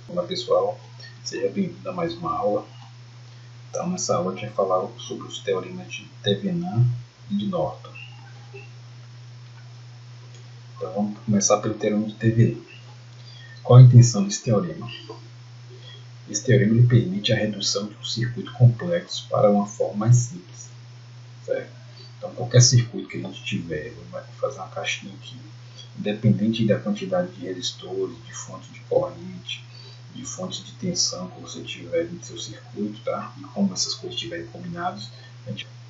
Olá pessoal, seja bem-vindo a mais uma aula. Então nessa aula a gente vai falar sobre os teoremas de Thevenin e de Norton. Então vamos começar pelo teorema de Thevenin. Qual a intenção desse teorema? Esse teorema ele permite a redução de um circuito complexo para uma forma mais simples, certo? Então qualquer circuito que a gente tiver, vai fazer uma caixinha aqui, independente da quantidade de resistores, de fonte de corrente, de fontes de tensão que você tiver no seu circuito, tá? E como essas coisas estiverem combinadas,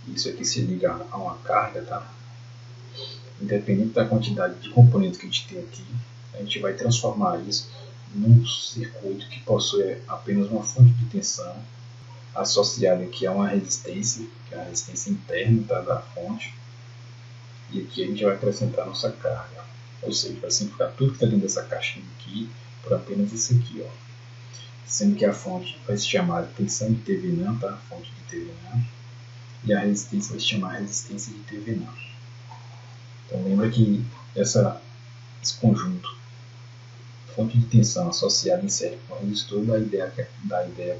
isso aqui se liga a uma carga, tá? Independente da quantidade de componentes que a gente tem aqui, a gente vai transformar isso num circuito que possui apenas uma fonte de tensão associada aqui a uma resistência, que é a resistência interna, tá, da fonte, e aqui a gente vai acrescentar nossa carga, ou seja, vai simplificar tudo que está dentro dessa caixinha aqui por apenas isso aqui, ó. Sendo que a fonte vai se chamar tensão de Thevenin, tá? Fonte de Thevenin, e a resistência vai se chamar resistência de Thevenin. Então lembra que esse conjunto, fonte de tensão associada em série com resistor, da ideia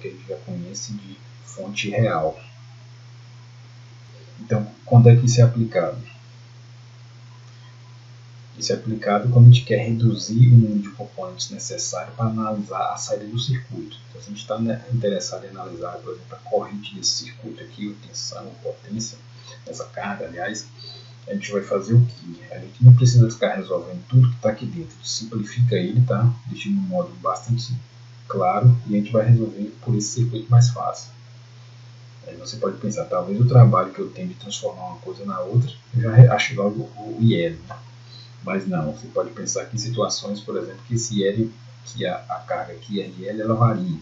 que a gente já conhece de fonte real. Então, quando é que isso é aplicado? Isso é aplicado quando a gente quer reduzir o número de componentes necessário para analisar a saída do circuito. Então, se a gente está interessado em analisar, por exemplo, a corrente desse circuito aqui, a tensão, a potência, essa carga, aliás, a gente vai fazer o que? A gente não precisa ficar resolvendo tudo que está aqui dentro. Simplifica ele, tá? Deixa de um modo bastante claro e a gente vai resolver por esse circuito mais fácil. Aí você pode pensar, talvez o trabalho que eu tenho de transformar uma coisa na outra, eu já acho logo o IL, né? Mas não, você pode pensar que em situações, por exemplo, que esse IL, que a carga aqui, a IL, ela varia.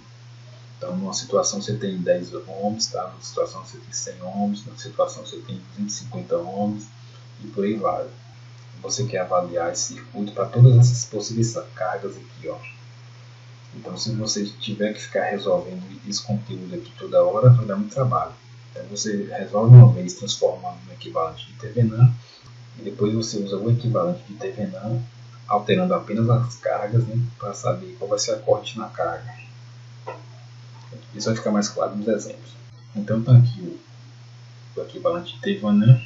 Então, numa situação você tem 10 ohms, tá? Numa situação você tem 100 ohms, numa situação você tem 250 ohms e por aí vai. Você quer avaliar esse circuito para todas essas possíveis cargas aqui, ó. Então, se você tiver que ficar resolvendo esse conteúdo aqui toda hora, vai dar muito trabalho. Então, você resolve uma vez transformando no equivalente de Thevenin, e depois você usa o equivalente de Thevenin, alterando apenas as cargas, né, para saber qual vai ser a corrente na carga. Isso vai ficar mais claro nos exemplos. Então está aqui o equivalente de Thevenin.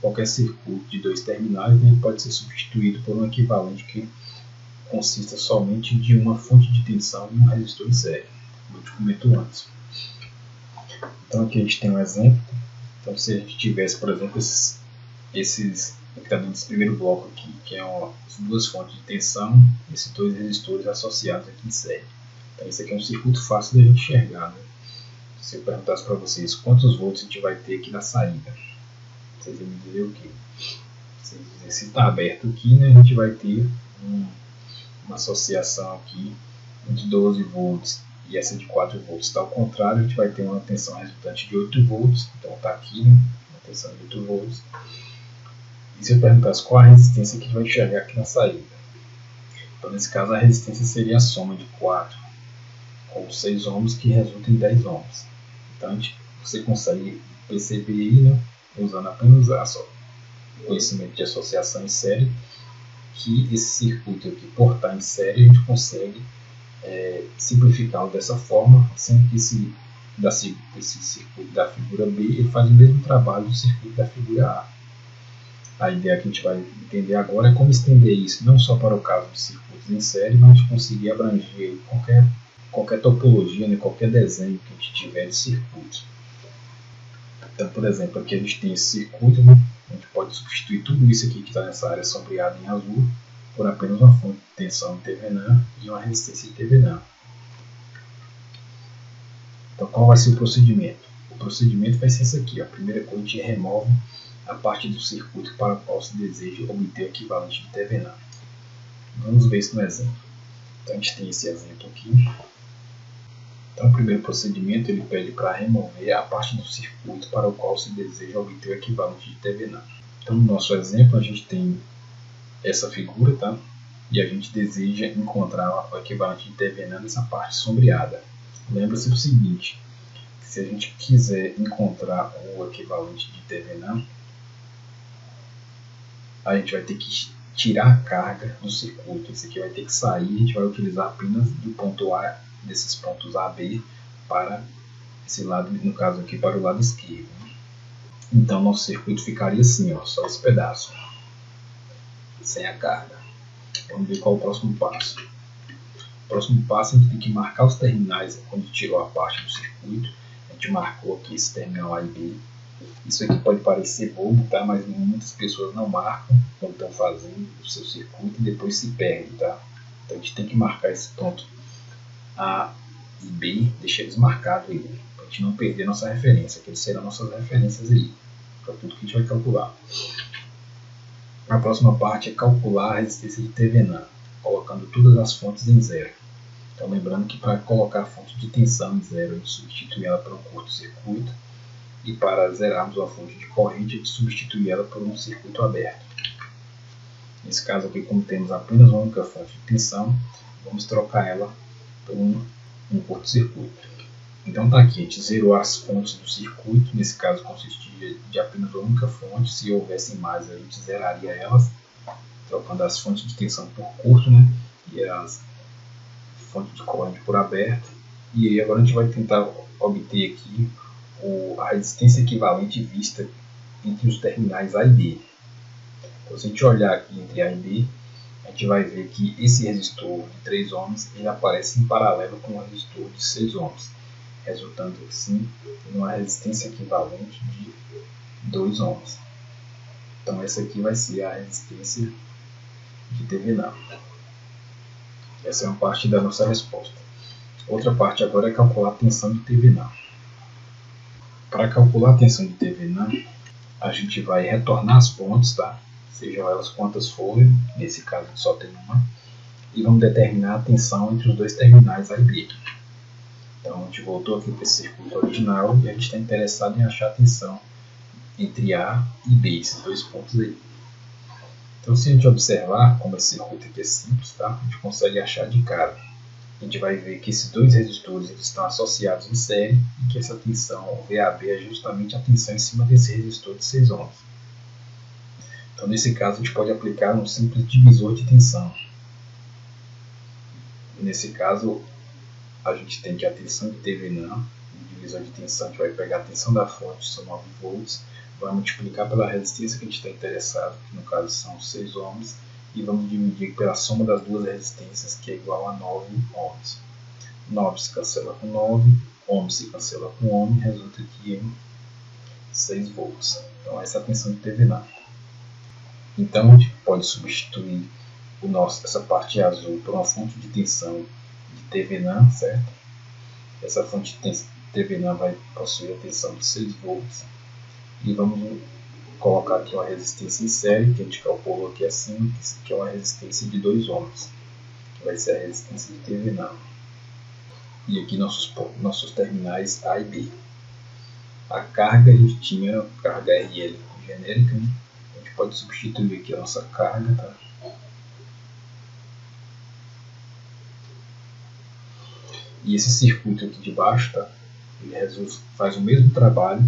Qualquer circuito de dois terminais, né, pode ser substituído por um equivalente que consista somente de uma fonte de tensão e um resistor em série, como eu te comentou antes. Então aqui a gente tem um exemplo. Então se a gente tivesse, por exemplo, esses que está dentro desse primeiro bloco aqui, que é as duas fontes de tensão, esses dois resistores associados aqui em série. Então esse aqui é um circuito fácil de a gente enxergar, né? Se eu perguntasse para vocês quantos volts a gente vai ter aqui na saída, vocês vão me dizer o quê? Se está aberto aqui, né, a gente vai ter uma associação aqui de 12 volts e essa de 4 volts. Está ao contrário, a gente vai ter uma tensão resultante de 8 volts, então está aqui, né, uma tensão de 8 volts. E se eu perguntasse qual a resistência que a gente vai enxergar aqui na saída? Então, nesse caso, a resistência seria a soma de 4 com 6 ohms, que resulta em 10 ohms. Então, você consegue perceber aí, né, usando apenas o conhecimento de associação em série, que esse circuito aqui, por estar em série, a gente consegue simplificá-lo dessa forma, sendo que esse circuito da figura B ele faz o mesmo trabalho do circuito da figura A. A ideia que a gente vai entender agora é como estender isso não só para o caso de circuitos em série, mas conseguir abranger qualquer topologia, né, qualquer desenho que a gente tiver de circuito. Então, por exemplo, aqui a gente tem esse circuito, né? A gente pode substituir tudo isso aqui que está nessa área sombreada em azul por apenas uma fonte de tensão em Thevenin e uma resistência em Thevenin. Então, qual vai ser o procedimento? O procedimento vai ser esse aqui, ó. A primeira coisa, a gente remove a parte do circuito para o qual se deseja obter o equivalente de Thevenin. Vamos ver isso no exemplo. Então, a gente tem esse exemplo aqui. Então, o primeiro procedimento ele pede para remover a parte do circuito para o qual se deseja obter o equivalente de Thevenin. Então, no nosso exemplo, a gente tem essa figura, tá? E a gente deseja encontrar o equivalente de Thevenin nessa parte sombreada. Lembra-se do seguinte, que se a gente quiser encontrar o equivalente de Thevenin, a gente vai ter que tirar a carga do circuito. Esse aqui vai ter que sair, a gente vai utilizar apenas do ponto A desses pontos A, B para esse lado, no caso aqui para o lado esquerdo. Então nosso circuito ficaria assim, ó, só esse pedaço, sem a carga. Vamos ver qual é o próximo passo. O próximo passo a gente tem que marcar os terminais quando tirou a parte do circuito. A gente marcou aqui esse terminal A e B. Isso aqui pode parecer bobo, tá? Mas muitas pessoas não marcam quando estão fazendo o seu circuito e depois se perdem, tá? Então a gente tem que marcar esse ponto A e B, deixar eles marcados aí, para a gente não perder nossa referência, que eles serão nossas referências aí, para tudo que a gente vai calcular. A próxima parte é calcular a resistência de Thevenin, colocando todas as fontes em zero. Então lembrando que para colocar a fonte de tensão em zero, a gente substitui ela por um curto-circuito, e para zerarmos a fonte de corrente, a gente substitui ela por um circuito aberto. Nesse caso aqui, como temos apenas uma única fonte de tensão, vamos trocar ela por um curto-circuito. Então tá aqui, a gente zerou as fontes do circuito, nesse caso consistia de apenas uma única fonte. Se houvessem mais, a gente zeraria elas, trocando as fontes de tensão por curto, né? E as fontes de corrente por aberto. E aí agora a gente vai tentar obter aqui a resistência equivalente vista entre os terminais A e B. Então, se a gente olhar aqui entre A e B, a gente vai ver que esse resistor de 3 ohms ele aparece em paralelo com o resistor de 6 ohms, resultando assim em uma resistência equivalente de 2 ohms. Então essa aqui vai ser a resistência de Thevenin. Essa é uma parte da nossa resposta. Outra parte agora é calcular a tensão de Thevenin. Para calcular a tensão de Thevenin, a gente vai retornar as fontes, tá? Sejam elas quantas forem, nesse caso só tem uma, e vamos determinar a tensão entre os dois terminais A e B. Então a gente voltou aqui para esse circuito original e a gente está interessado em achar a tensão entre A e B, esses dois pontos aí. Então se a gente observar como esse circuito aqui é simples, tá? A gente consegue achar de cara. A gente vai ver que esses dois resistores eles estão associados em série e que essa tensão VAB é justamente a tensão em cima desse resistor de 6 ohms. Então nesse caso a gente pode aplicar um simples divisor de tensão. Nesse caso a gente tem que a tensão de Thevenin, no divisor de tensão a gente vai pegar a tensão da fonte, são 9 volts, vai multiplicar pela resistência que a gente está interessado, que no caso são 6 ohms, e vamos dividir pela soma das duas resistências, que é igual a 9 ohms. 9 se cancela com 9, ohm se cancela com ohm, resulta aqui em 6 volts. Então essa é a tensão de Thevenin. Então a gente pode substituir essa parte azul por uma fonte de tensão de Thevenin, certo? Essa fonte de Thevenin vai possuir a tensão de 6 volts. E vamos colocar aqui uma resistência em série, que a gente calculou aqui acima, que é uma resistência de 2 ohms, que vai ser a resistência de Thevenin. E aqui nossos terminais A e B. A carga a gente tinha carga RL genérica, né? A gente pode substituir aqui a nossa carga, tá? E esse circuito aqui de baixo, tá? Ele faz o mesmo trabalho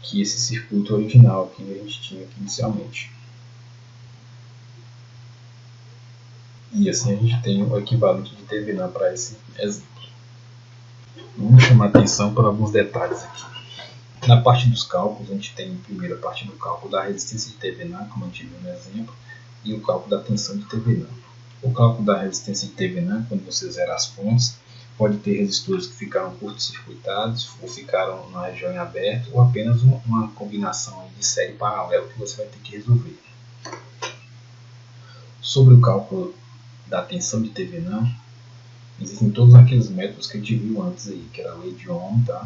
que esse circuito original que a gente tinha aqui inicialmente. E assim a gente tem o equivalente de Thevenin para esse exemplo. Vamos chamar atenção para alguns detalhes aqui. Na parte dos cálculos, a gente tem a primeira parte do cálculo da resistência de Thevenin, como a gente viu no exemplo, e o cálculo da tensão de Thevenin. O cálculo da resistência de Thevenin, quando você zera as fontes, pode ter resistores que ficaram curto-circuitados, ou ficaram na região em aberto, ou apenas uma combinação de série paralela que você vai ter que resolver. Sobre o cálculo da tensão de Thevenin, existem todos aqueles métodos que a gente viu antes aí, que era a lei de Ohm, tá?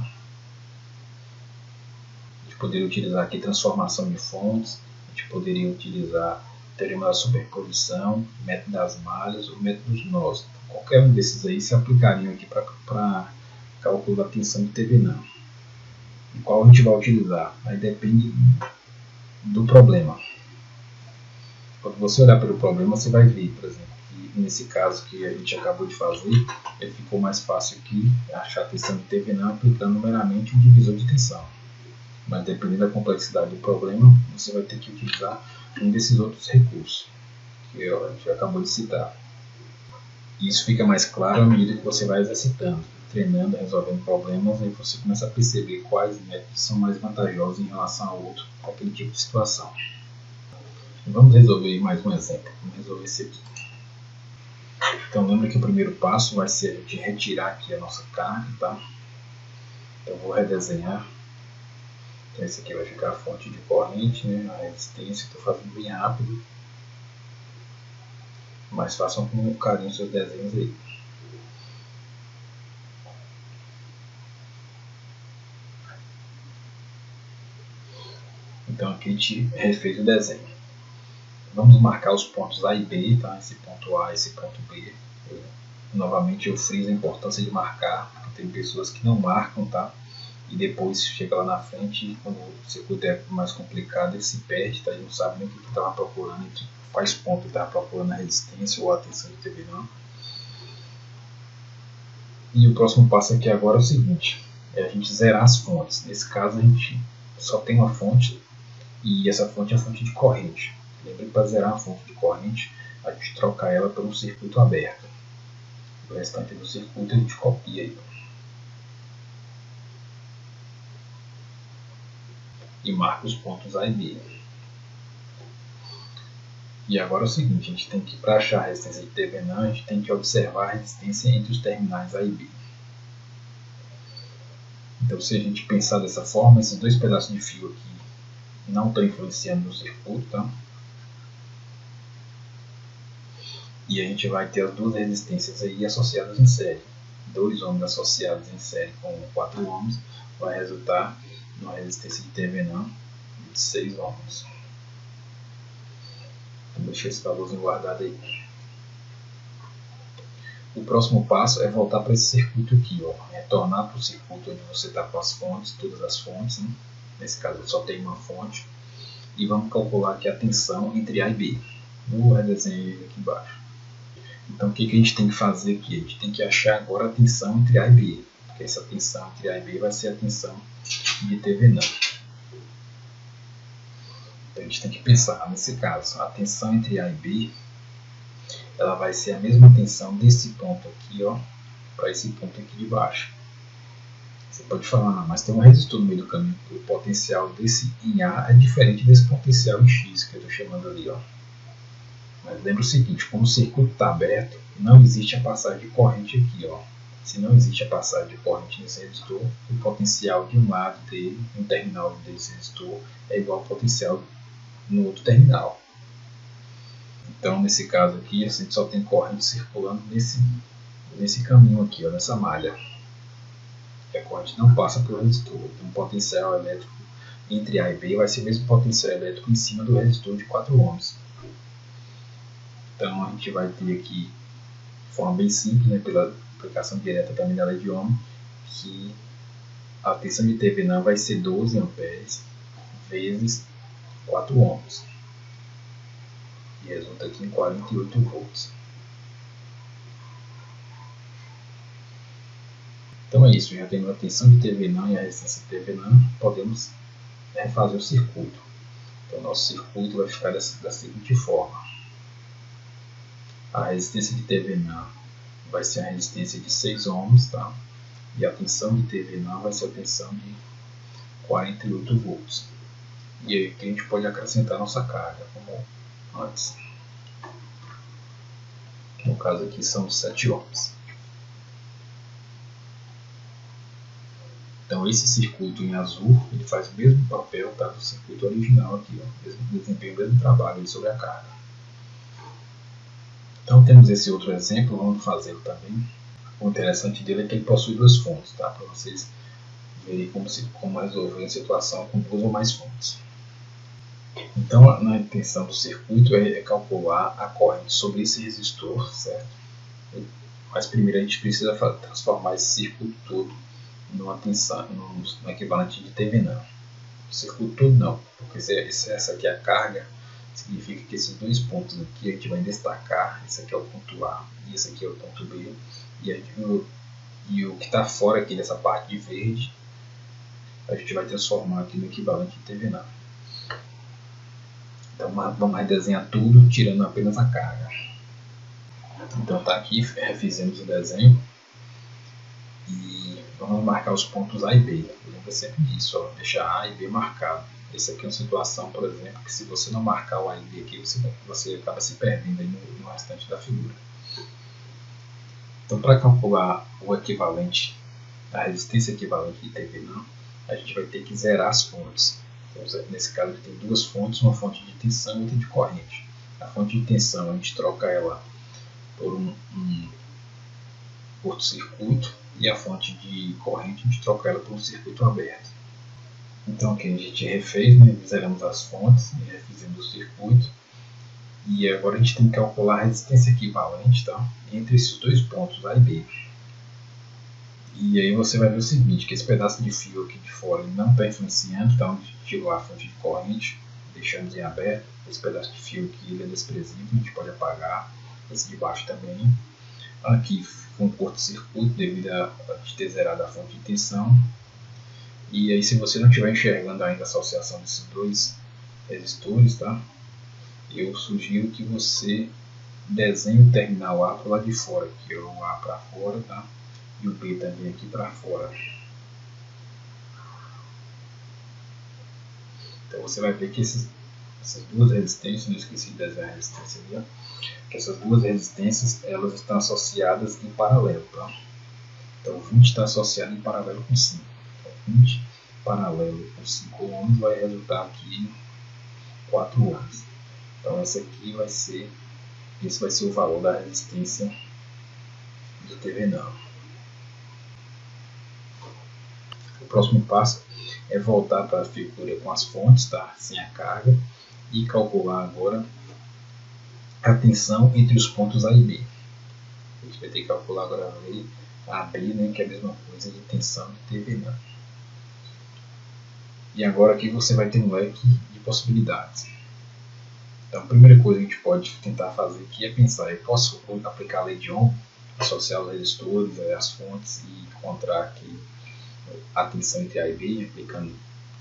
A gente poderia utilizar aqui transformação de fontes, a gente poderia utilizar o teorema da superposição, o método das malhas, o método dos nós. Qualquer um desses aí se aplicariam aqui para cálculo da tensão de Thevenin. E qual a gente vai utilizar? Aí depende do problema. Quando você olhar para o problema, você vai ver, por exemplo, que nesse caso que a gente acabou de fazer, ele ficou mais fácil aqui achar a tensão de Thevenin aplicando meramente um divisor de tensão. Mas dependendo da complexidade do problema, você vai ter que utilizar um desses outros recursos que a gente acabou de citar. E isso fica mais claro à medida que você vai exercitando, treinando, resolvendo problemas, aí você começa a perceber quais métodos são mais vantajosos em relação ao outro para aquele tipo de situação. Vamos resolver mais um exemplo. Vamos resolver esse aqui. Então lembra que o primeiro passo vai ser a gente retirar aqui a nossa carga, tá? Então eu vou redesenhar. Então esse aqui vai ficar a fonte de corrente, né? A resistência. Estou fazendo bem rápido, mas façam com carinho seus desenhos aí. Então aqui a gente refez o desenho. Vamos marcar os pontos A e B, tá? Esse ponto A e esse ponto B. Novamente eu friso a importância de marcar, porque tem pessoas que não marcam, tá? E depois chega lá na frente, quando o circuito é mais complicado, ele se perde, tá? Ele não sabe nem o que ele estava procurando, entre quais pontos ele estava procurando, a resistência ou a tensão de TV-NAN. E o próximo passo aqui agora é o seguinte, é a gente zerar as fontes. Nesse caso a gente só tem uma fonte, e essa fonte é a fonte de corrente. Lembre que para zerar a fonte de corrente, a gente troca ela por um circuito aberto. O restante do circuito a gente copia aí. E marca os pontos A e B. E agora é o seguinte, a gente tem que, para achar a resistência de TV-NAN, a gente tem que observar a resistência entre os terminais A e B. Então se a gente pensar dessa forma, esses dois pedaços de fio aqui não estão influenciando no circuito, tá? E a gente vai ter as duas resistências aí associadas em série. 2 ohms associados em série com 4 ohms vai resultar numa resistência de TV-NAN de 6 ohms. Então deixa esse valorzinho guardado aí. O próximo passo é voltar para esse circuito aqui, ó, retornar para o circuito onde você está com as fontes, todas as fontes, né? Nesse caso só tem uma fonte, e vamos calcular aqui a tensão entre A e B. Vou redesenhar aqui embaixo. Então o que a gente tem que fazer aqui? A gente tem que achar agora a tensão entre A e B, porque essa tensão entre A e B vai ser a tensão de TV-NAN. Então a gente tem que pensar, nesse caso, a tensão entre A e B, ela vai ser a mesma tensão desse ponto aqui, ó, para esse ponto aqui de baixo. Você pode falar, mas tem um resistor no meio do caminho. O potencial desse em A é diferente desse potencial em X que eu estou chamando ali, ó. Mas lembra o seguinte, como o circuito está aberto, não existe a passagem de corrente aqui, ó. Se não existe a passagem de corrente nesse resistor, o potencial de um lado dele, um terminal desse resistor, é igual ao potencial no outro terminal. Então, nesse caso aqui, a gente só tem corrente circulando nesse caminho aqui, ó, nessa malha. A corrente não passa pelo resistor. Um potencial elétrico entre A e B vai ser o mesmo potencial elétrico em cima do resistor de 4 ohms. Então, a gente vai ter aqui, de forma bem simples, né, pela aplicação direta da medalha de ohm, que a tensão de TV-NAN vai ser 12 amperes vezes 4 ohms. E resulta aqui em 48 volts. Então é isso, já temos a tensão de TV-NAN e a resistência de TV-NAN, podemos refazer o circuito. Então nosso circuito vai ficar da seguinte forma. A resistência de TV-NAN vai ser a resistência de 6 ohms, tá? E a tensão de TV-NAN vai ser a tensão de 48 volts. E aí aqui a gente pode acrescentar a nossa carga, como antes. No caso aqui são 7 ohms. Então esse circuito em azul, ele faz o mesmo papel, tá, do circuito original aqui, ó, mesmo desempenho, o mesmo trabalho sobre a carga. Então temos esse outro exemplo, vamos fazê-lo também. O interessante dele é que ele possui duas fontes, tá, para vocês verem como resolver a situação com duas ou mais fontes. Então a intenção do circuito é calcular a corrente sobre esse resistor, certo? Mas primeiro a gente precisa transformar esse circuito todo numa tensão, no equivalente de TV-NAN. O circuito todo não, porque se essa aqui é a carga, significa que esses dois pontos aqui a gente vai destacar. Esse aqui é o ponto A e esse aqui é o ponto B, e o que está fora aqui dessa parte de verde a gente vai transformar aqui no equivalente de TV-NAN. Então vamos redesenhar tudo tirando apenas a carga. Então tá aqui, refizemos o desenho e vamos marcar os pontos A e B. Lembra sempre disso, ó, deixar A e B marcado. Essa aqui é uma situação, por exemplo, que se você não marcar o A e B aqui, você acaba se perdendo aí no restante da figura. Então, para calcular o equivalente, a resistência equivalente de TV não, a gente vai ter que zerar as fontes. Então, nesse caso, tem duas fontes, uma fonte de tensão e outra de corrente. A fonte de tensão a gente troca ela por um curto-circuito e a fonte de corrente a gente troca ela por um circuito aberto. Então aqui a gente refez, né, zeramos as fontes e refizemos o circuito. E agora a gente tem que calcular a resistência equivalente, tá, entre esses dois pontos A e B. E aí você vai ver o seguinte, que esse pedaço de fio aqui de fora não está influenciando, então a gente tirou a fonte de corrente, deixamos em aberto. Esse pedaço de fio aqui ele é desprezível, a gente pode apagar. Esse de baixo também. Aqui foi um curto-circuito devido a gente ter zerado a fonte de tensão. E aí, se você não estiver enxergando ainda a associação desses dois resistores, tá, eu sugiro que você desenhe o terminal A para o lado de fora, aqui é o A para fora, tá, e o B também aqui para fora. Então você vai ver que essas duas resistências, não esqueci de desenhar a resistência ali, ó, que essas duas resistências elas estão associadas em paralelo, tá? Então 20 está associado em paralelo com 5. Então, 20 paralelo com 5 ohms vai resultar aqui em 4 ohms. Então esse vai ser o valor da resistência de TV não. O próximo passo é voltar para a figura com as fontes, tá, sem a carga, e calcular agora a tensão entre os pontos A e B. A gente vai ter que calcular agora a B, né, que é a mesma coisa de tensão de TV não. E agora aqui você vai ter um leque de possibilidades. Então a primeira coisa que a gente pode tentar fazer aqui é pensar, eu posso aplicar a lei de Ohm, associar os resistores, as fontes e encontrar aqui a tensão entre A e B, aplicando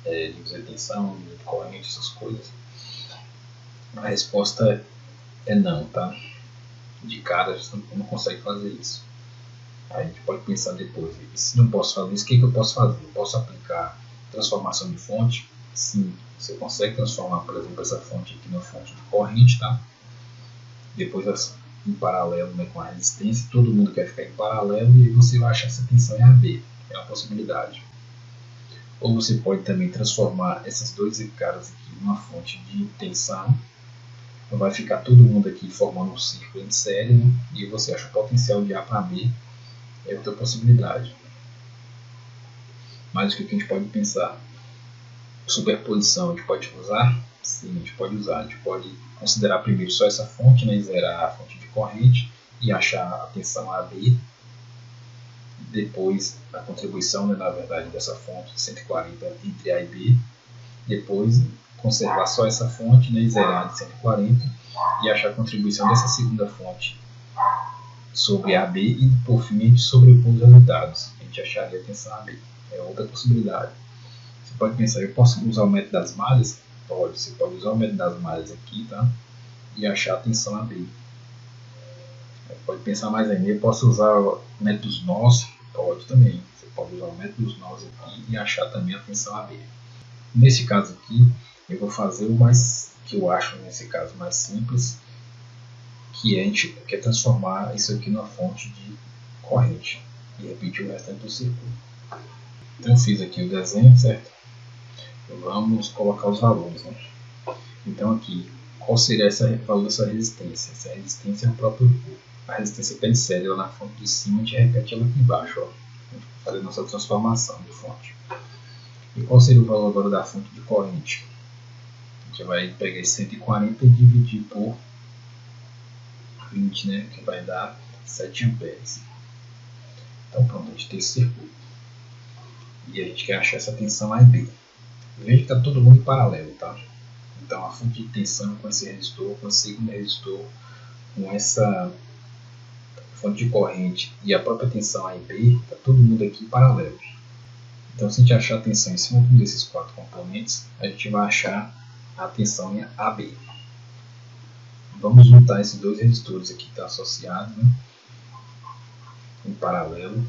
divisor de tensão, de corrente, essas coisas. A resposta é não, tá? De cara a gente não consegue fazer isso. Aí a gente pode pensar depois, e se não posso fazer isso, o que eu posso fazer? Eu posso aplicar transformação de fonte? Sim, você consegue transformar, por exemplo, essa fonte aqui numa fonte de corrente, tá? Depois em paralelo, né, com a resistência, todo mundo quer ficar em paralelo e aí você vai achar essa tensão em AB, é uma possibilidade. Ou você pode também transformar esses dois caras aqui numa fonte de tensão, então vai ficar todo mundo aqui formando um círculo em série, né, e você acha o potencial de A para B, é outra possibilidade. Mas o que a gente pode pensar? Superposição a gente pode usar? Sim, a gente pode usar. A gente pode considerar primeiro só essa fonte, né, zerar a fonte de corrente e achar a tensão AB. Depois a contribuição, né, na verdade, dessa fonte de 140 entre A e B. Depois conservar só essa fonte, né, zerar de 140 e achar a contribuição dessa segunda fonte sobre AB e por fim a gente sobrepor os resultados. A gente acharia a tensão AB. É outra possibilidade. Você pode pensar, eu posso usar o método das malhas? Pode, você pode usar o método das malhas aqui, tá? E achar a tensão AB. Pode pensar mais ainda, eu posso usar o método dos nós? Pode também. Você pode usar o método dos nós aqui e achar também a tensão AB. Nesse caso aqui, eu vou fazer o mais, que eu acho nesse caso mais simples, que a gente quer transformar isso aqui numa fonte de corrente e repetir o restante do circuito. Então eu fiz aqui o desenho, certo? Vamos colocar os valores, né? Então aqui, qual seria o valor dessa resistência? Essa resistência é a resistência pé de série lá na fonte de cima, a gente repete ela aqui embaixo, ó, fazer nossa transformação de fonte. E qual seria o valor agora da fonte de corrente? A gente vai pegar esse 140 e dividir por 20, né, que vai dar 7 amperes. Então pronto, a gente tem esse circuito. E a gente quer achar essa tensão A e B. Veja que está todo mundo em paralelo, tá? Então a fonte de tensão com esse resistor, com esse segundo resistor, com essa fonte de corrente e a própria tensão A e B, está todo mundo aqui em paralelo. Então se a gente achar a tensão em cima de um desses quatro componentes, a gente vai achar a tensão em AB. Vamos juntar esses dois resistores aqui que estão associados, né, em paralelo.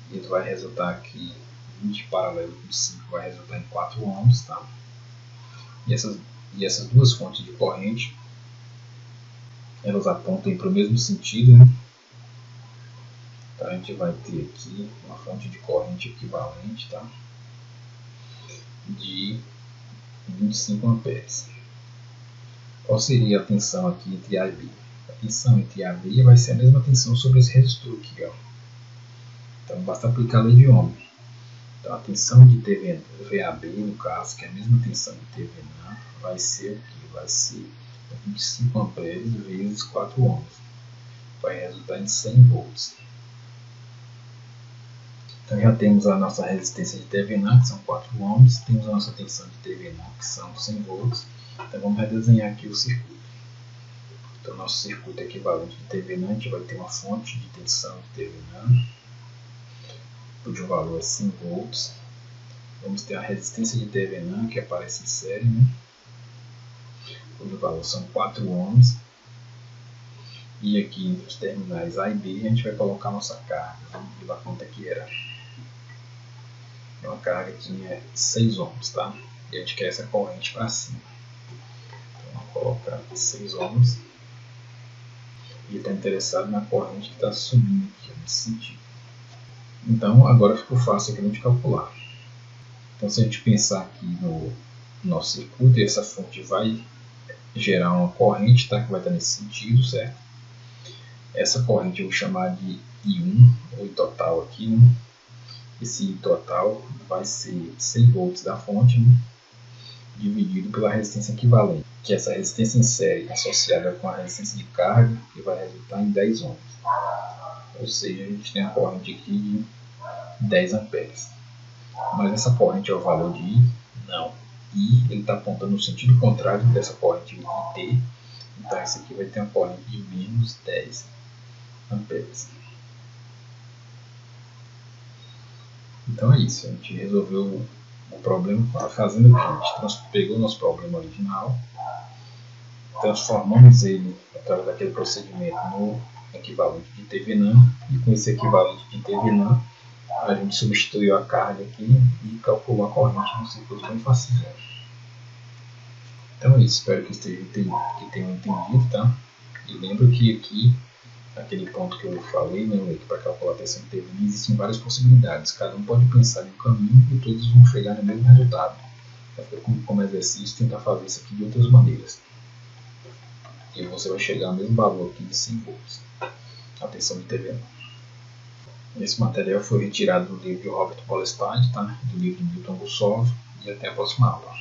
E ele vai resultar aqui 20 paralelo com 5 vai resultar em 4 ohms, tá? E essas duas fontes de corrente, elas apontam para o mesmo sentido, né? Então a gente vai ter aqui uma fonte de corrente equivalente, tá? De 25 amperes. Qual seria a tensão aqui entre A e B? A tensão entre A e B vai ser a mesma tensão sobre esse resistor aqui, ó. Então basta aplicar a lei de Ohm. Então a tensão de VAB, no caso, que é a mesma tensão de TVNA, vai ser o que? Vai ser 25 amperes vezes 4 ohms. Vai resultar em 100 volts. Então já temos a nossa resistência de TVNA, que são 4 ohms, temos a nossa tensão de TVNA, que são 100 volts. Então vamos redesenhar aqui o circuito. Então nosso circuito equivalente de TVNA, a gente vai ter uma fonte de tensão de TVNA, cujo valor é 100 volts. Vamos ter a resistência de TVNA, que aparece em série, né? Cujo valor são 4 ohms. E aqui entre os terminais A e B a gente vai colocar a nossa carga. Vamos ver lá quanto é que era. Então a carga aqui é 6 ohms, tá? E a gente quer essa corrente para cima. Então vamos colocar 6 ohms. E está interessado na corrente que está subindo aqui, nesse sentido. Então agora ficou fácil aqui a gente calcular. Então se a gente pensar aqui no nosso circuito, essa fonte vai gerar uma corrente, tá? Que vai estar nesse sentido, certo? Essa corrente eu vou chamar de I1, ou I total aqui, né? Esse I total vai ser 100 volts da fonte, né? Dividido pela resistência equivalente, que é essa resistência em série associada com a resistência de carga, que vai resultar em 10 ohms. Ou seja, a gente tem a corrente aqui de 10 amperes. Mas essa corrente é o valor de I? Não. I ele está apontando no sentido contrário dessa corrente IT. Então esse aqui vai ter uma corrente de menos 10 amperes. Então é isso, a gente resolveu o problema fazendo o que? A gente pegou o nosso problema original, transformamos ele através daquele procedimento no equivalente de TVNAM, e com esse equivalente de TVNAM a gente substituiu a carga aqui e calculou a corrente no circuito bem fácil. Então é isso, espero que tenham entendido, tá? E lembro que aqui, aquele ponto que eu falei, né, que para calcular a tensão de TVNA existem várias possibilidades, cada um pode pensar em um caminho e todos vão chegar no mesmo resultado. Então, como exercício, tentar fazer isso aqui de outras maneiras. E você vai chegar ao mesmo valor aqui de 100 volts, a tensão de TVNA. Esse material foi retirado do livro de Robert Bollestad, tá? Do livro de Milton Gussow, e até a próxima aula.